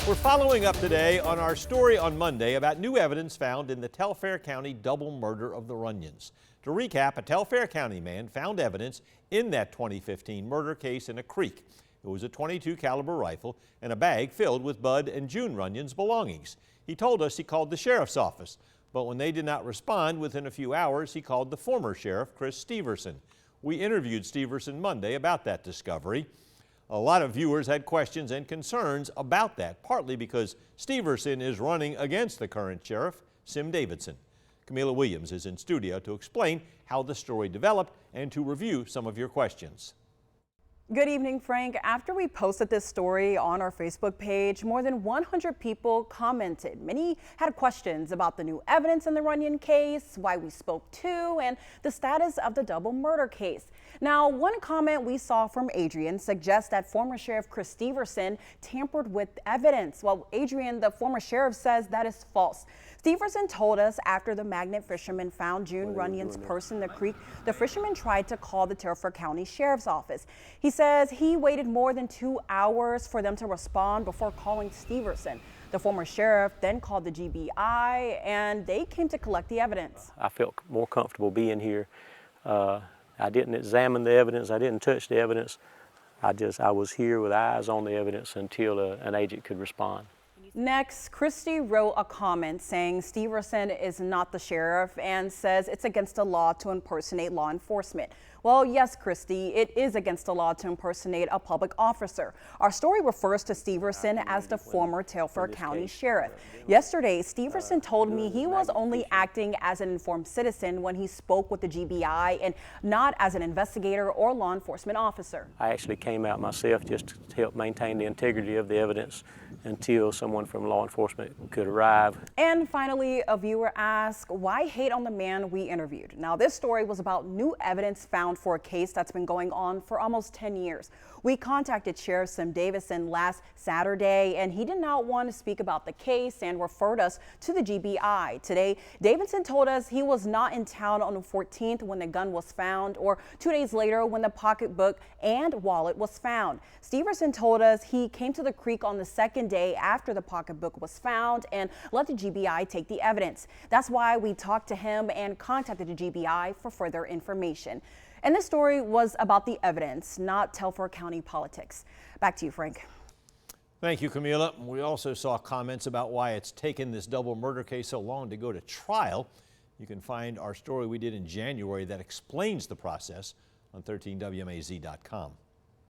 We're following up today on our story on Monday about new evidence found in the Telfair County double murder of the Runyons. To recap, a Telfair County man found evidence in that 2015 murder case in a creek. It was a .22 caliber rifle and a bag filled with Bud and June Runyon's belongings. He told us he called the sheriff's office, but when they did not respond within a few hours, he called the former sheriff, Chris Steverson. We interviewed Steverson Monday about that discovery. A lot of viewers had questions and concerns about that, partly because Steverson is running against the current sheriff, Sim Davidson. Camila Williams is in studio to explain how the story developed and to review some of your questions. Good evening, Frank. After we posted this story on our Facebook page, more than 100 people commented. Many had questions about the new evidence in the Runyon case, why we spoke to, and the status of the double murder case. Now, one comment we saw from Adrian suggests that former Sheriff Chris Steverson tampered with evidence. Well, Adrian, the former sheriff, says that is false. Steverson told us after the magnet fisherman found June Runyon's purse in the creek, the fisherman tried to call the Telfair County Sheriff's Office. He says he waited more than 2 hours for them to respond before calling Steverson. The former sheriff then called the GBI and they came to collect the evidence. I felt more comfortable being here. I didn't examine the evidence. I didn't touch the evidence. I was here with eyes on the evidence until an agent could respond. Next, Christy wrote a comment saying Steverson is not the sheriff and says it's against the law to impersonate law enforcement. Well, yes, Christy, it is against the law to impersonate a public officer. Our story refers to Steverson as the former Telfair County Sheriff. Yesterday, Steverson told me he was only acting as an informed citizen when he spoke with the GBI and not as an investigator or law enforcement officer. I actually came out myself just to help maintain the integrity of the evidence until someone from law enforcement could arrive. And finally, a viewer asked, why hate on the man we interviewed? Now, this story was about new evidence found for a case that's been going on for almost 10 years. We contacted Sheriff Sim Davidson last Saturday, and he did not want to speak about the case and referred us to the GBI. Today, Davidson told us he was not in town on the 14th when the gun was found, or 2 days later when the pocketbook and wallet was found. Steverson told us he came to the creek on the second day after the pocketbook was found and let the GBI take the evidence. That's why we talked to him and contacted the GBI for further information. And this story was about the evidence, not Telfair County politics. Back to you, Frank. Thank you, Camila. We also saw comments about why it's taken this double murder case so long to go to trial. You can find our story we did in January that explains the process on 13WMAZ.com.